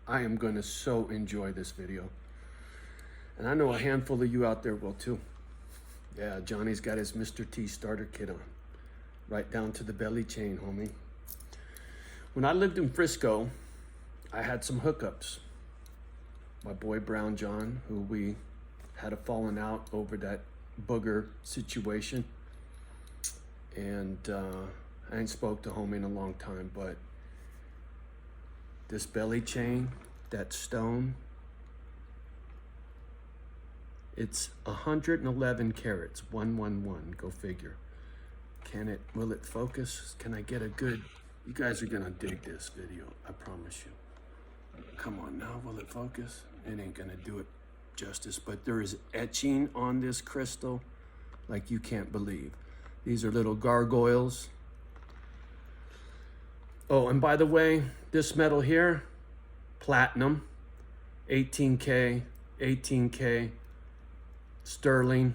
I am going to so enjoy this video. And I know a handful of you out there will too. Yeah, Johnny's got his Mr. T starter kit on. Right down to the belly chain, homie. When I lived in Frisco, I had some hookups. My boy Brown John, who we had a falling out over that booger situation. And I ain't spoke to homie in a long time, but this belly chain, that stone, it's 111 carats, 111, go figure. Will it focus? Can I get a good, you guys are gonna dig this video, I promise you. Come on now, will it focus? It ain't gonna do it justice, but there is etching on this crystal like you can't believe. These are little gargoyles. Oh, and by the way, this metal here, platinum, 18K, 18K, sterling.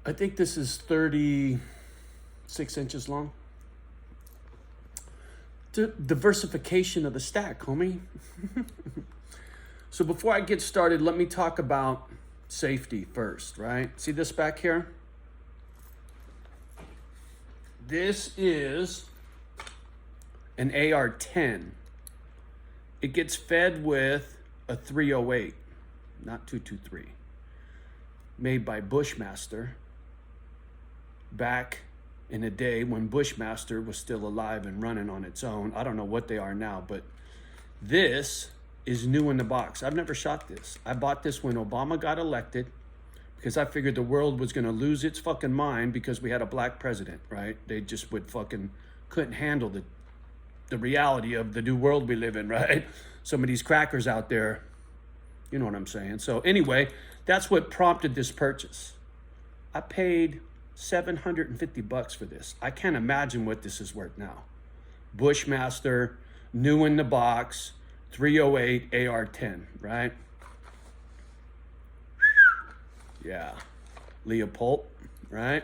I think this is 36 inches long. Diversification of the stack, homie. So before I get started, let me talk about safety first, right? See this back here? This is an AR-10. It gets fed with a 308, not 223, made by Bushmaster back in a day when Bushmaster was still alive and running on its own. I don't know what they are now, but this is new in the box. I've never shot this. I bought this when Obama got elected because I figured the world was gonna lose its fucking mind because we had a black president, right? They just couldn't handle the reality of the new world we live in, right? Some of these crackers out there, you know what I'm saying? So anyway, that's what prompted this purchase. I paid $750 for this. I can't imagine what this is worth now. Bushmaster, new in the box, 308 AR-10, right? Yeah, Leopold, right?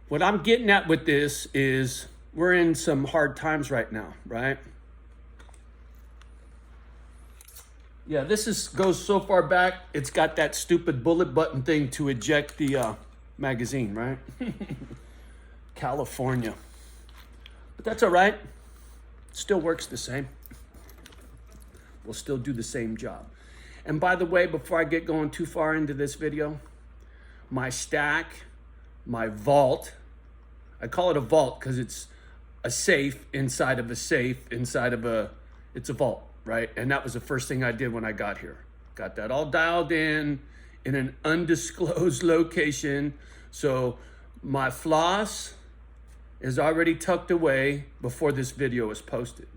What I'm getting at with this is we're in some hard times right now, right? Yeah, goes so far back, it's got that stupid bullet button thing to eject the magazine, right? California. But that's all right. Still works the same. We'll still do the same job. And by the way, before I get going too far into this video, my stack, my vault, I call it a vault because it's a safe inside of a safe inside of it's a vault, right? And that was the first thing I did when I got here. Got that all dialed in an undisclosed location. So my floss is already tucked away before this video is posted.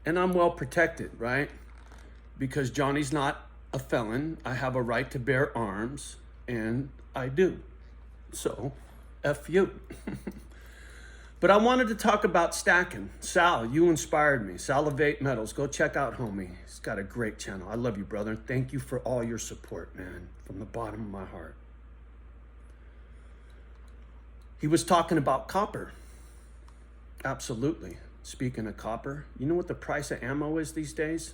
And I'm well protected, right? Because Johnny's not a felon. I have a right to bear arms, and I do. So, F you. But I wanted to talk about stacking. Sal, you inspired me. Salivate Metals. Go check out homie. He's got a great channel. I love you, brother. Thank you for all your support, man, from the bottom of my heart. He was talking about copper. Absolutely. Speaking of copper, you know what the price of ammo is these days?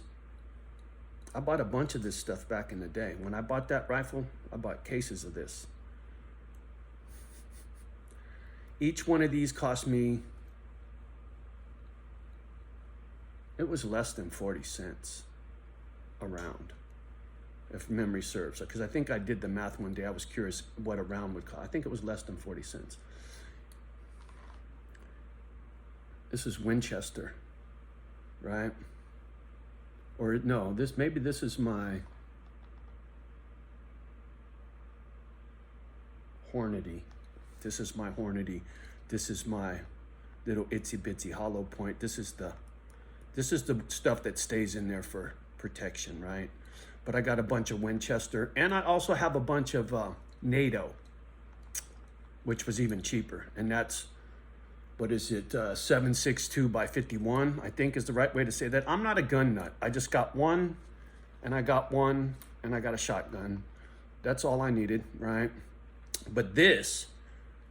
I bought a bunch of this stuff back in the day. When I bought that rifle, I bought cases of this. Each one of these cost me, it was less than 40 cents a round, if memory serves. Because I think I did the math one day. I was curious what a round would cost. I think it was less than 40 cents. This is Winchester, right? Or no, maybe this is my Hornady. This is my Hornady. This is my little itsy bitsy hollow point. This is the stuff that stays in there for protection, right? But I got a bunch of Winchester, and I also have a bunch of NATO, which was even cheaper, and that's, what is it, 7.62 by 51, I think is the right way to say that. I'm not a gun nut. I just got one, and I got a shotgun. That's all I needed, right? But this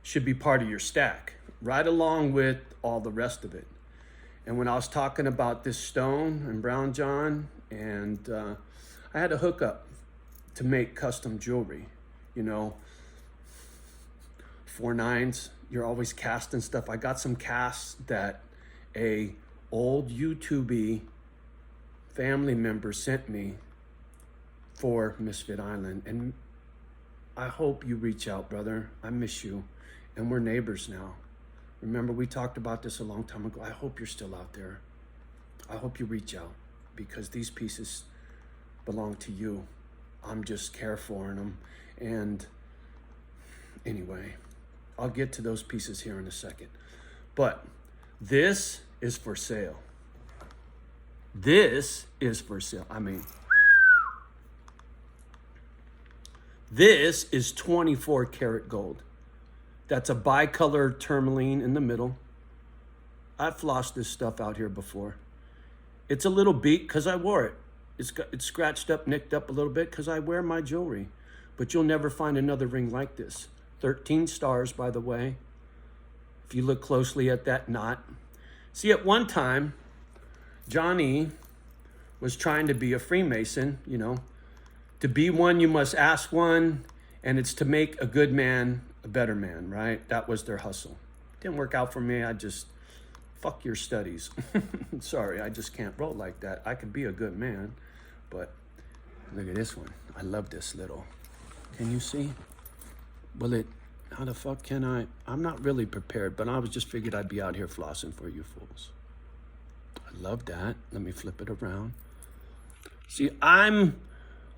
should be part of your stack, right along with all the rest of it. And when I was talking about this stone and Brown John, and I had a hookup to make custom jewelry, you know, 4/9s, you're always casting stuff. I got some casts that a old YouTube family member sent me for Misfit Island. And I hope you reach out, brother. I miss you. And we're neighbors now. Remember, we talked about this a long time ago. I hope you're still out there. I hope you reach out, because these pieces belong to you. I'm just care for them. And anyway, I'll get to those pieces here in a second. But this is for sale. This is for sale. I mean, this is 24 karat gold. That's a bicolor tourmaline in the middle. I've flossed this stuff out here before. It's a little beat because I wore it. It's scratched up, nicked up a little bit because I wear my jewelry. But you'll never find another ring like this. 13 stars, by the way. If you look closely at that knot. See, at one time, Johnny was trying to be a Freemason, you know. To be one, you must ask one, and it's to make a good man a better man, right? That was their hustle. Didn't work out for me. I just, fuck your studies. Sorry, I just can't roll like that. I could be a good man, but look at this one. I love this little. Can you see? Will it, how the fuck can I? I'm not really prepared, but I was just figured I'd be out here flossing for you fools. I love that. Let me flip it around. See, I'm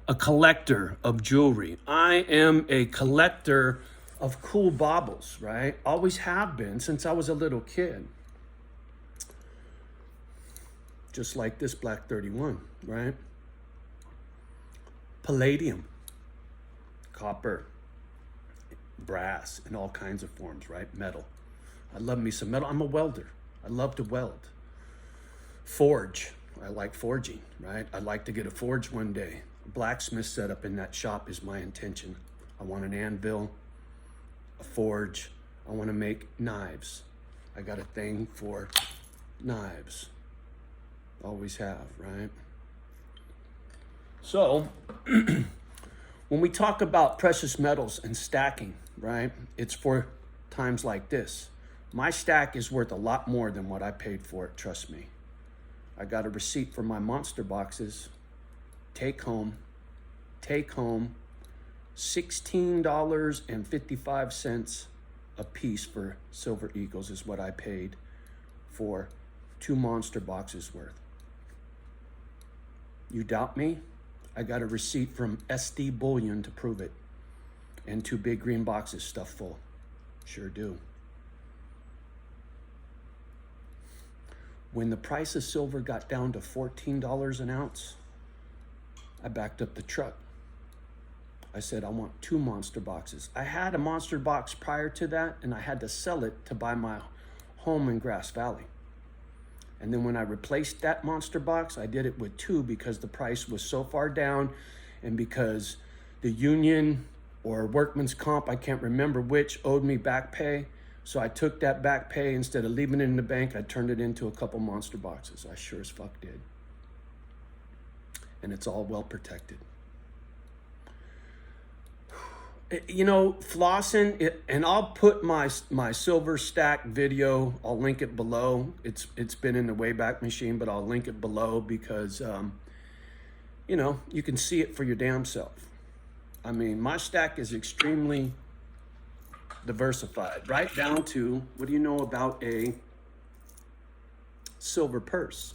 a collector of jewelry. I am a collector of cool baubles, right? Always have been since I was a little kid. Just like this Black 31, right? Palladium, copper, brass in all kinds of forms, right? Metal. I love me some metal. I'm a welder. I love to weld. Forge. I like forging, right? I'd like to get a forge one day. A blacksmith setup in that shop is my intention. I want an anvil, a forge. I want to make knives. I got a thing for knives. Always have, right? So, when we talk about precious metals and stacking, right? It's for times like this. My stack is worth a lot more than what I paid for it, trust me. I got a receipt for my monster boxes. Take home, $16.55 a piece for Silver Eagles is what I paid for 2 monster boxes worth. You doubt me? I got a receipt from SD Bullion to prove it. And 2 big green boxes stuffed full. Sure do. When the price of silver got down to $14 an ounce, I backed up the truck. I said, I want 2 monster boxes. I had a monster box prior to that, and I had to sell it to buy my home in Grass Valley. And then when I replaced that monster box, I did it with 2 because the price was so far down, and because the union or workman's comp, I can't remember which, owed me back pay. So I took that back pay, instead of leaving it in the bank, I turned it into a couple monster boxes. I sure as fuck did. And it's all well protected. You know, flossing, and I'll put my silver stack video, I'll link it below. It's been in the Wayback Machine, but I'll link it below because, you know, you can see it for your damn self. I mean, my stack is extremely diversified, right down to, what do you know about a silver purse?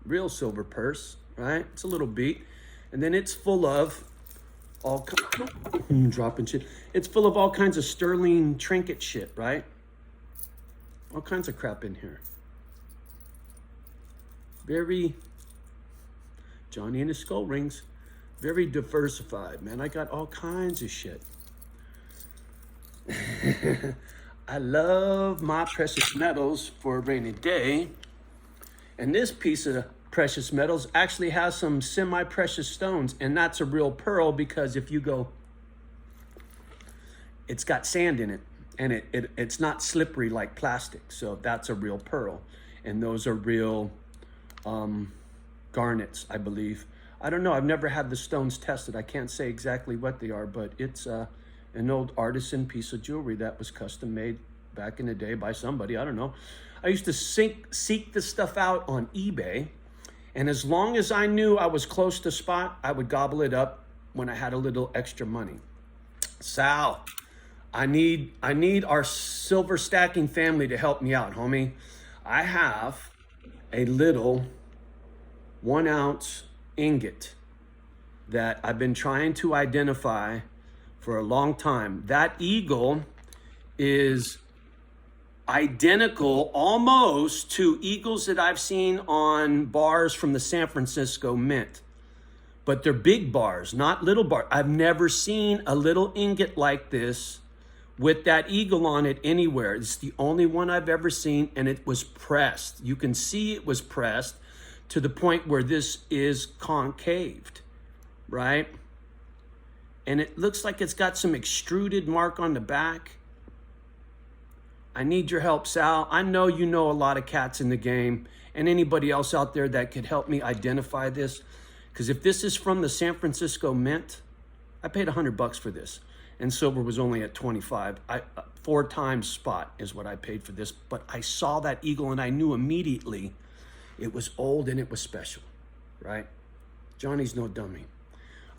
Real silver purse, right? It's a little beat. And then it's full of all dropping shit. It's full of all kinds of sterling trinket shit, right? All kinds of crap in here. Very Johnny and his skull rings. Very diversified, man. I got all kinds of shit. I love my precious metals for a rainy day. And this piece of precious metals actually has some semi-precious stones, and that's a real pearl, because if you go it's got sand in it, and it's not slippery like plastic. So that's a real pearl. And those are real garnets, I believe. I don't know. I've never had the stones tested. I can't say exactly what they are, but it's an old artisan piece of jewelry that was custom made back in the day by somebody. I don't know. I used to seek this stuff out on eBay, and as long as I knew I was close to spot, I would gobble it up when I had a little extra money. Sal, I need our silver stacking family to help me out, homie. I have a little 1 ounce ingot that I've been trying to identify for a long time. That eagle is identical almost to eagles that I've seen on bars from the San Francisco Mint. But they're big bars, not little bars. I've never seen a little ingot like this with that eagle on it anywhere. It's the only one I've ever seen, and it was pressed. You can see it was pressed to the point where this is concaved, right? And it looks like it's got some extruded mark on the back. I need your help, Sal. I know you know a lot of cats in the game, and anybody else out there that could help me identify this. Because if this is from the San Francisco Mint, I paid $100 for this, and silver was only at 25. 4 times spot is what I paid for this. But I saw that eagle, and I knew immediately it was old and it was special, right? Johnny's no dummy.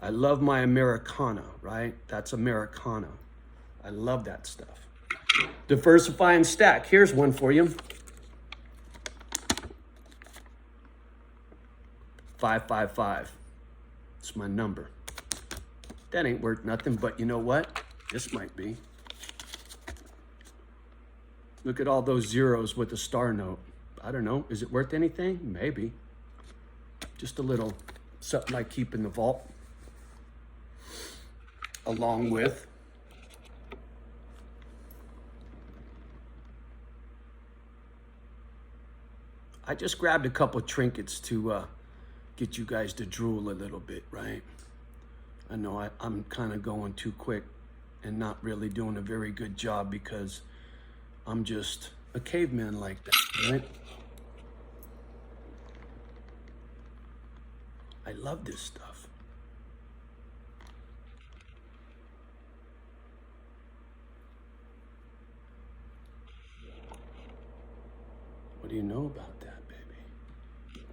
I love my Americana, right? That's Americana. I love that stuff. Diversify and stack. Here's one for you. 555. It's my number. That ain't worth nothing, but you know what? This might be. Look at all those zeros with the star note. I don't know. Is it worth anything? Maybe. Just a little something I keep in the vault. Along with I just grabbed a couple trinkets to get you guys to drool a little bit, right? I know I'm kind of going too quick and not really doing a very good job because I'm just a caveman like that, right? I love this stuff. What do you know about that, baby?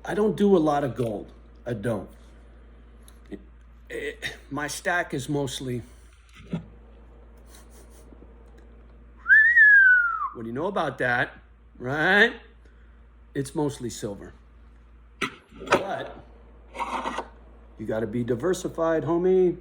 I don't do a lot of gold. I don't. My stack is mostly... What do you know about that, right? It's mostly silver. But you got to be diversified, homie.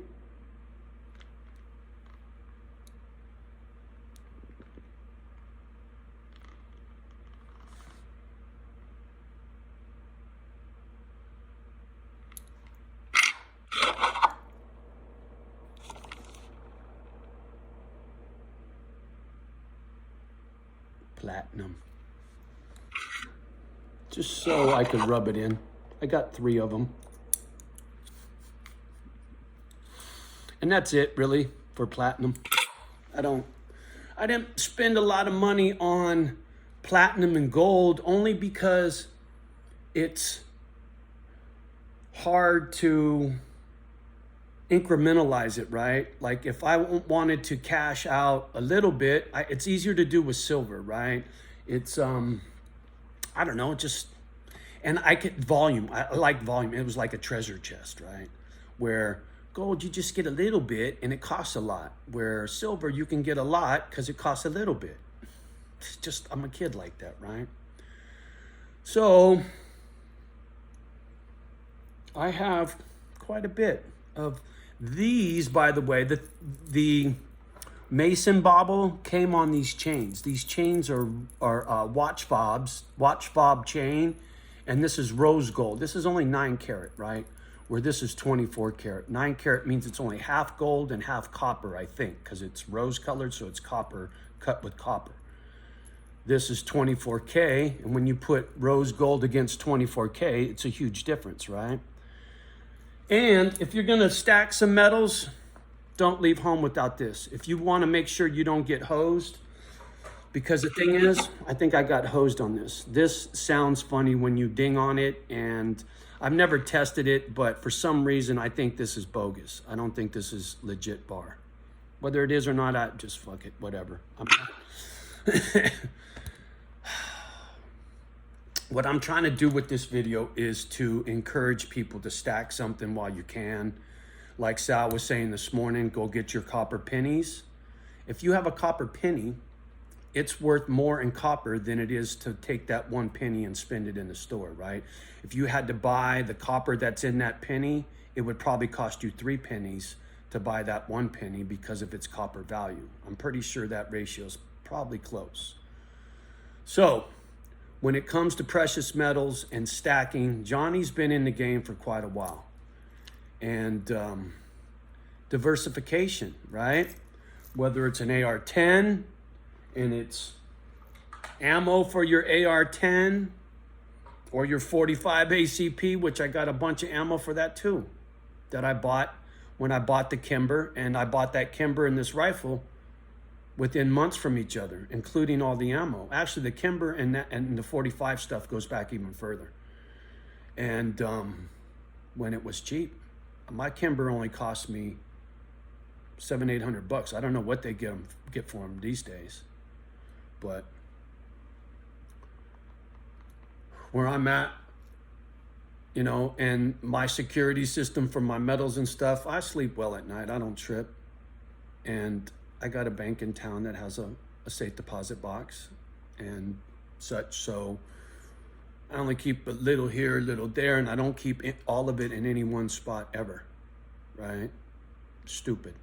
Platinum. Just so I could rub it in. I got 3 of them. And that's it, really, for platinum. I didn't spend a lot of money on platinum and gold only because it's hard to incrementalize it, right? Like if I wanted to cash out a little bit, it's easier to do with silver, right? It's, I don't know, just, and I get volume. I like volume. It was like a treasure chest, right? Where gold, you just get a little bit and it costs a lot. Where silver, you can get a lot because it costs a little bit. It's just, I'm a kid like that, right? So I have quite a bit of these, by the way. The Mason bauble came on these chains. These chains are watch fob chain, and this is rose gold. This is only 9 karat, right? Where this is 24 karat. 9 karat means it's only half gold and half copper, I think, because it's rose colored, so it's copper cut with copper. This is 24K, and when you put rose gold against 24K, it's a huge difference, right? And if you're gonna stack some metals, Don't leave home without this. If you want to make sure you don't get hosed, because the thing is, I think I got hosed on this. This sounds funny when you ding on it, and I've never tested it, but for some reason, I think this is bogus. I don't think this is legit bar. Whether it is or not, I just fuck it, whatever. What I'm trying to do with this video is to encourage people to stack something while you can. Like Sal was saying this morning, go get your copper pennies. If you have a copper penny, it's worth more in copper than it is to take that 1 penny and spend it in the store, right? If you had to buy the copper that's in that penny, it would probably cost you 3 pennies to buy that 1 penny because of its copper value. I'm pretty sure that ratio is probably close. So when it comes to precious metals and stacking, Johnny's been in the game for quite a while. And diversification, right? Whether it's an AR-10, and it's ammo for your AR-10 or your 45 ACP, which I got a bunch of ammo for that too, that I bought when I bought the Kimber, and I bought that Kimber and this rifle within months from each other, including all the ammo. Actually, the Kimber and the 45 stuff goes back even further. And when it was cheap, my Kimber only cost me $700-800. I don't know what they get for them these days. But where I'm at, you know, and my security system for my metals and stuff, I sleep well at night. I don't trip. And I got a bank in town that has a safe deposit box and such. So I only keep a little here, a little there, and I don't keep all of it in any one spot ever, right? Stupid.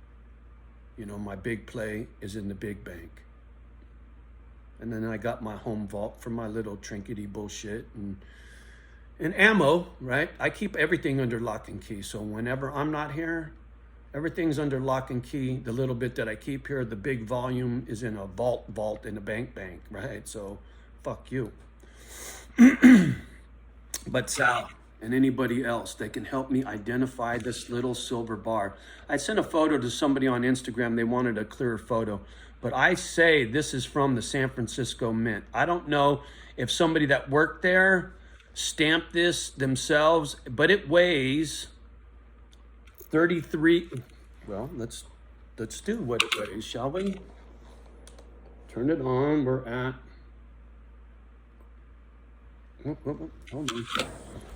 You know, my big play is in the big bank. And then I got my home vault for my little trinkety bullshit and ammo, right? I keep everything under lock and key. So whenever I'm not here, everything's under lock and key. The little bit that I keep here, the big volume is in a vault in a bank, right? So fuck you. But Sal and anybody else that can help me identify this little silver bar. I sent a photo to somebody on Instagram. They wanted a clearer photo. But I say this is from the San Francisco Mint. I don't know if somebody that worked there stamped this themselves, but it weighs 33. Well, let's do what it weighs, shall we? Turn it on. We're at. Hold on.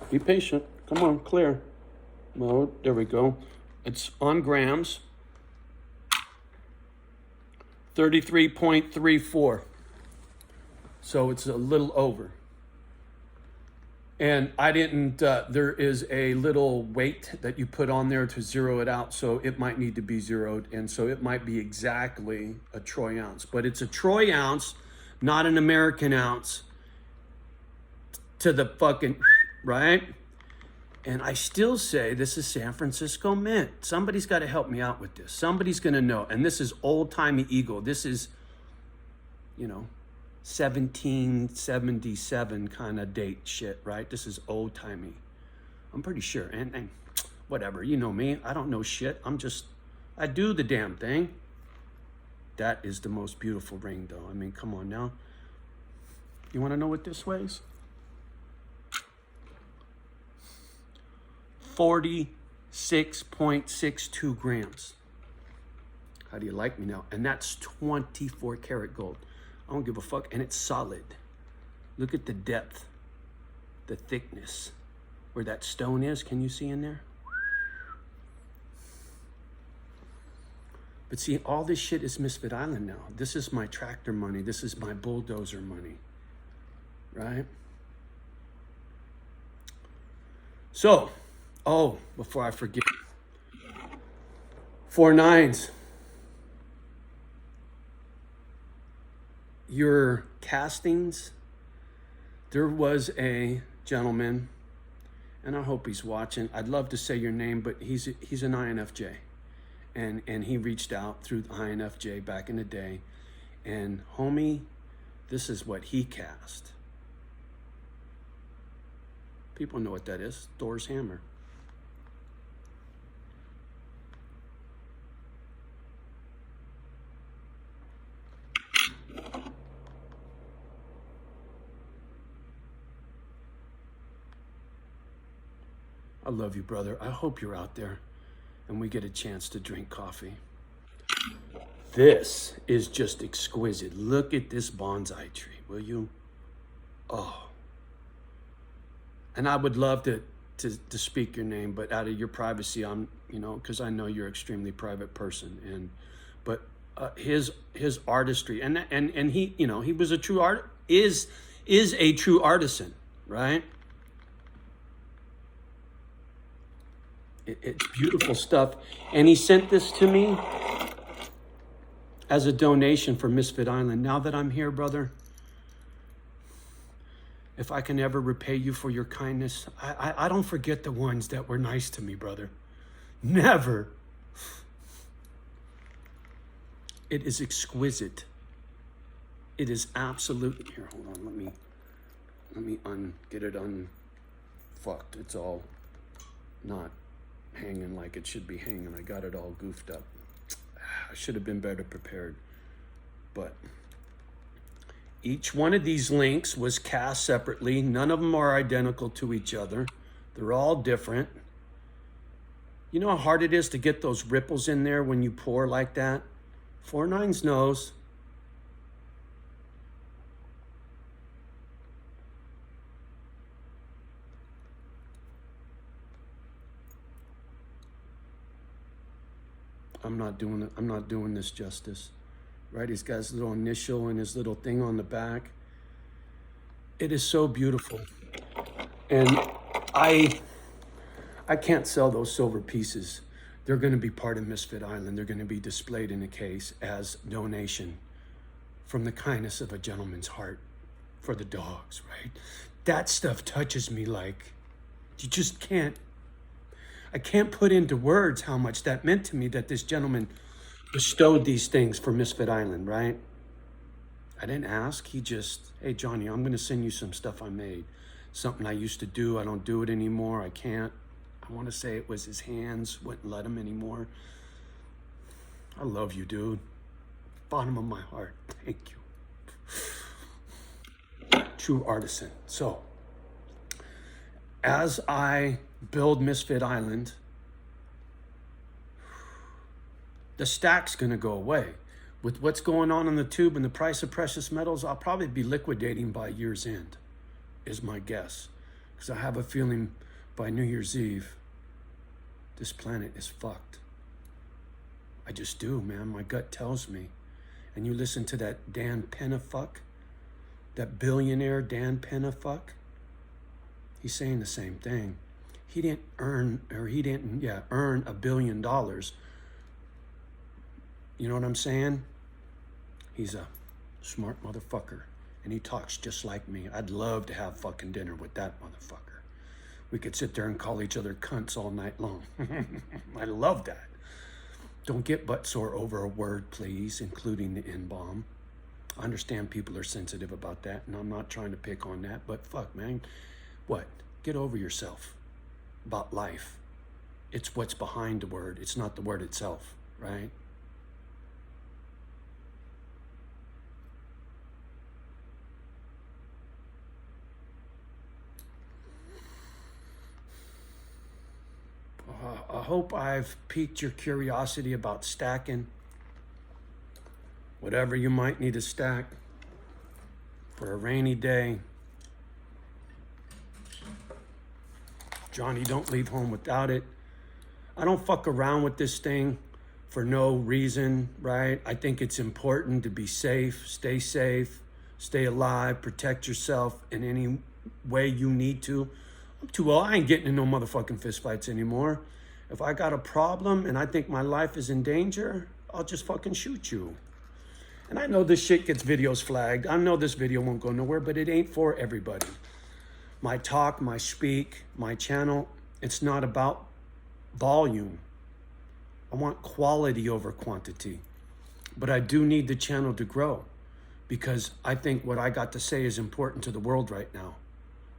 Be patient. Come on, clear. Well, there we go. It's on grams. 33.34. So it's a little over. And I didn't, there is a little weight that you put on there to zero it out. So it might need to be zeroed. And so it might be exactly a troy ounce. But it's a troy ounce, not an American ounce to the fucking, right? And I still say this is San Francisco Mint. Somebody's got to help me out with this. Somebody's going to know. And this is old-timey Eagle. This is, you know, 1777 kind of date shit, right? This is old-timey. I'm pretty sure. And whatever, you know me. I don't know shit. I do the damn thing. That is the most beautiful ring, though. I mean, come on now. You want to know what this weighs? 46.62 grams. How do you like me now? And that's 24 karat gold. I don't give a fuck. And it's solid. Look at the depth, the thickness, where that stone is. Can you see in there? But see, all this shit is Misfit Island now. This is my tractor money. This is my bulldozer money, right? So, oh, before I forget, 4 9s. Your castings, there was a gentleman, and I hope he's watching. I'd love to say your name, but he's an INFJ. And he reached out through the INFJ back in the day. And homie, this is what he cast. People know what that is. Thor's hammer. I love you, brother. I hope you're out there and we get a chance to drink coffee. This is just exquisite. Look at this bonsai tree, will you? Oh. And I would love to speak your name, but out of your privacy, I'm, because I know you're an extremely private person. But his artistry and he, he was a true is a true artisan, right? It's beautiful stuff. And he sent this to me as a donation for Misfit Island. Now that I'm here, brother, if I can ever repay you for your kindness, I don't forget the ones that were nice to me, brother. Never. It is exquisite. It is absolutely, here, hold on, let me get it unfucked. It's all not hanging like it should be hanging. I got it all goofed up. I should have been better prepared. But each one of these links was cast separately. None of them are identical to each other. They're all different. You know how hard it is to get those ripples in there when you pour like that? 4-9's knows. I'm not doing this justice. Right? He's got his little initial and his little thing on the back. It is so beautiful. And I can't sell those silver pieces. They're going to be part of Misfit Island. They're going to be displayed in a case as donation from the kindness of a gentleman's heart for the dogs, right? That stuff touches me like you just can't. I can't put into words how much that meant to me that this gentleman bestowed these things for Misfit Island, right? I didn't ask. He just, hey, Johnny, I'm going to send you some stuff I made. Something I used to do. I don't do it anymore. I can't. I want to say it was his hands wouldn't let him anymore. I love you, dude. Bottom of my heart. Thank you. True artisan. So, as I build Misfit Island, the stack's going to go away. With what's going on in the tube and the price of precious metals, I'll probably be liquidating by year's end, is my guess. Because I have a feeling by New Year's Eve, this planet is fucked. I just do, man. My gut tells me. And you listen to that Dan Penafuck, that billionaire Dan Penafuck, he's saying the same thing. He didn't earn $1 billion. You know what I'm saying? He's a smart motherfucker, and he talks just like me. I'd love to have fucking dinner with that motherfucker. We could sit there and call each other cunts all night long. I love that. Don't get butt sore over a word, please, including the N-bomb. I understand people are sensitive about that, and I'm not trying to pick on that, but fuck, man. What? Get over yourself about life. It's what's behind the word. It's not the word itself, right? I hope I've piqued your curiosity about stacking. Whatever you might need to stack for a rainy day. Johnny, don't leave home without it. I don't fuck around with this thing for no reason, right? I think it's important to be safe, stay alive, protect yourself in any way you need to. I'm too old. I ain't getting in no motherfucking fistfights anymore. If I got a problem and I think my life is in danger, I'll just fucking shoot you. And I know this shit gets videos flagged. I know this video won't go nowhere, but it ain't for everybody. My talk, my speak, my channel, it's not about volume. I want quality over quantity. But I do need the channel to grow because I think what I got to say is important to the world right now,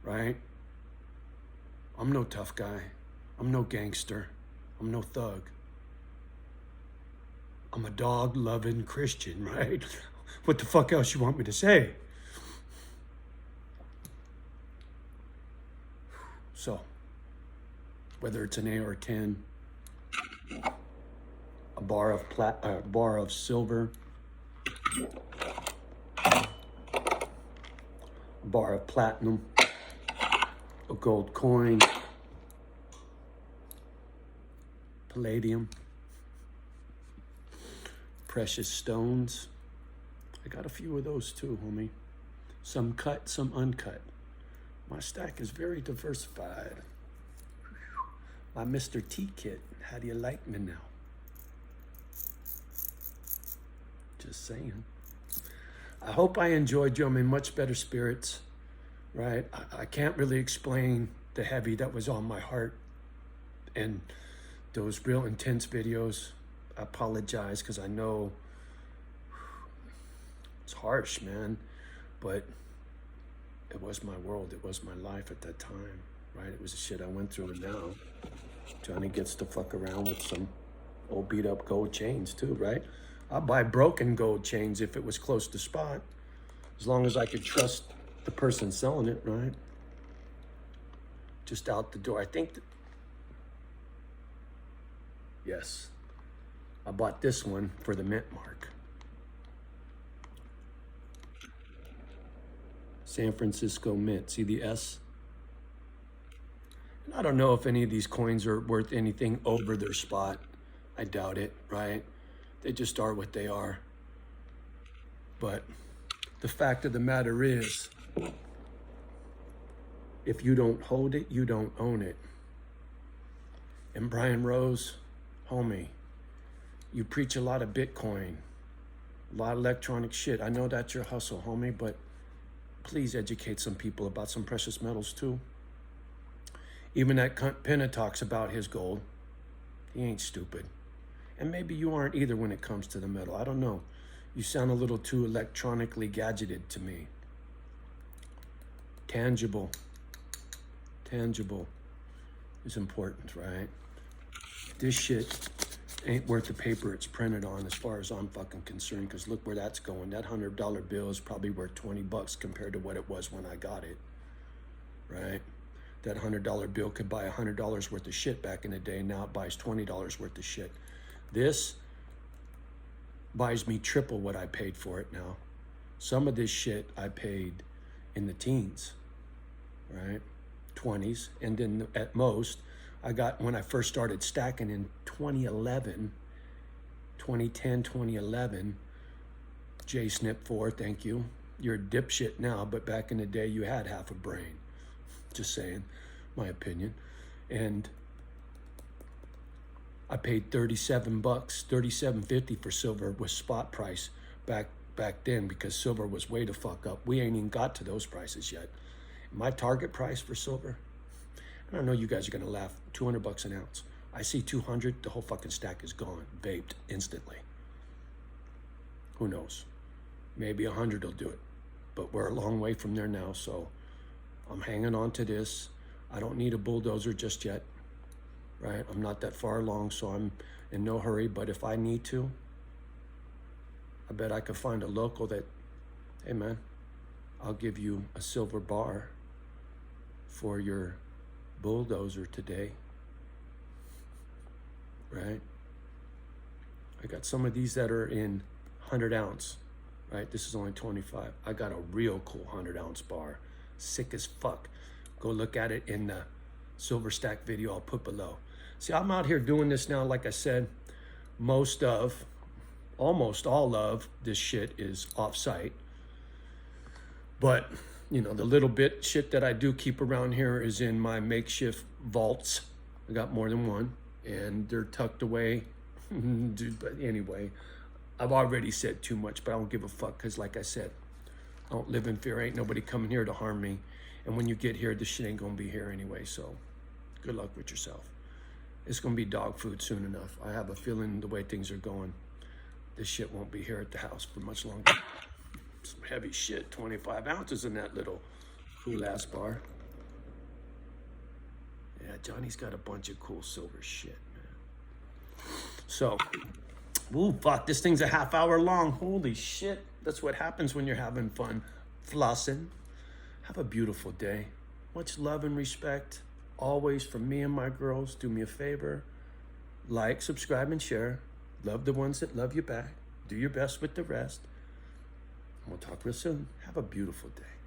right? I'm no tough guy. I'm no gangster. I'm no thug. I'm a dog-loving Christian, right? What the fuck else you want me to say? So, whether it's an AR-10, a bar of silver, a bar of platinum, a gold coin, palladium, precious stones. I got a few of those too, homie. Some cut, some uncut. My stack is very diversified. My Mr. T kit. How do you like me now? Just saying. I hope I enjoyed you. I'm in much better spirits, right? I can't really explain the heavy that was on my heart and those real intense videos. I apologize because I know it's harsh, man, but it was my world. It was my life at that time, right? It was the shit I went through, and now Johnny gets to fuck around with some old beat up gold chains too, right? I'd buy broken gold chains if it was close to spot, as long as I could trust the person selling it, right? Just out the door. I think that, yes, I bought this one for the mint mark. San Francisco Mint. See the S? And I don't know if any of these coins are worth anything over their spot. I doubt it, right? They just are what they are. But the fact of the matter is, if you don't hold it, you don't own it. And Brian Rose, homie, you preach a lot of Bitcoin, a lot of electronic shit. I know that's your hustle, homie, but please educate some people about some precious metals too. Even that cunt Penna talks about his gold. He ain't stupid. And maybe you aren't either when it comes to the metal. I don't know. You sound a little too electronically gadgeted to me. Tangible is important, right? This shit ain't worth the paper it's printed on as far as I'm fucking concerned, because look where that's going. That $100 bill is probably worth 20 bucks compared to what it was when I got it, right? That $100 bill could buy $100 worth of shit back in the day. Now it buys $20 worth of shit. This buys me triple what I paid for it now. Some of this shit I paid in the teens, right? 20s. And then at most, I got, when I first started stacking in 2011, 2010, 2011, Jay Snip 4, thank you. You're a dipshit now, but back in the day, you had half a brain. Just saying, my opinion. And I paid 37 bucks, 37.50 for silver with spot price back then, because silver was way to fuck up. We ain't even got to those prices yet. My target price for silver, and I know you guys are gonna laugh, 200 bucks an ounce. I see 200, the whole fucking stack is gone, vaped instantly. Who knows? Maybe 100 will do it, but we're a long way from there now, so I'm hanging on to this. I don't need a bulldozer just yet, right? I'm not that far along, so I'm in no hurry, but if I need to, I bet I could find a local that, hey man, I'll give you a silver bar for your bulldozer today, right? I got some of these that are in 100 ounce, right? This is only 25. I got a real cool 100 ounce bar, sick as fuck. Go look at it in the Silver Stack video I'll put below. See, I'm out here doing this now, like I said, almost all of this shit is off-site. But, you know, the little bit shit that I do keep around here is in my makeshift vaults. I got more than one, and they're tucked away. Dude, but anyway, I've already said too much, but I don't give a fuck, because like I said, I don't live in fear. Ain't nobody coming here to harm me. And when you get here, this shit ain't gonna be here anyway, so good luck with yourself. It's gonna be dog food soon enough. I have a feeling the way things are going, this shit won't be here at the house for much longer. Some heavy shit, 25 ounces in that little cool ass bar. Yeah, Johnny's got a bunch of cool silver shit, man. So, ooh, fuck, this thing's a half hour long. Holy shit. That's what happens when you're having fun flossing. Have a beautiful day. Much love and respect. always, from me and my girls, do me a favor. Like, subscribe, and share. Love the ones that love you back. Do your best with the rest. And we'll talk real soon. Have a beautiful day.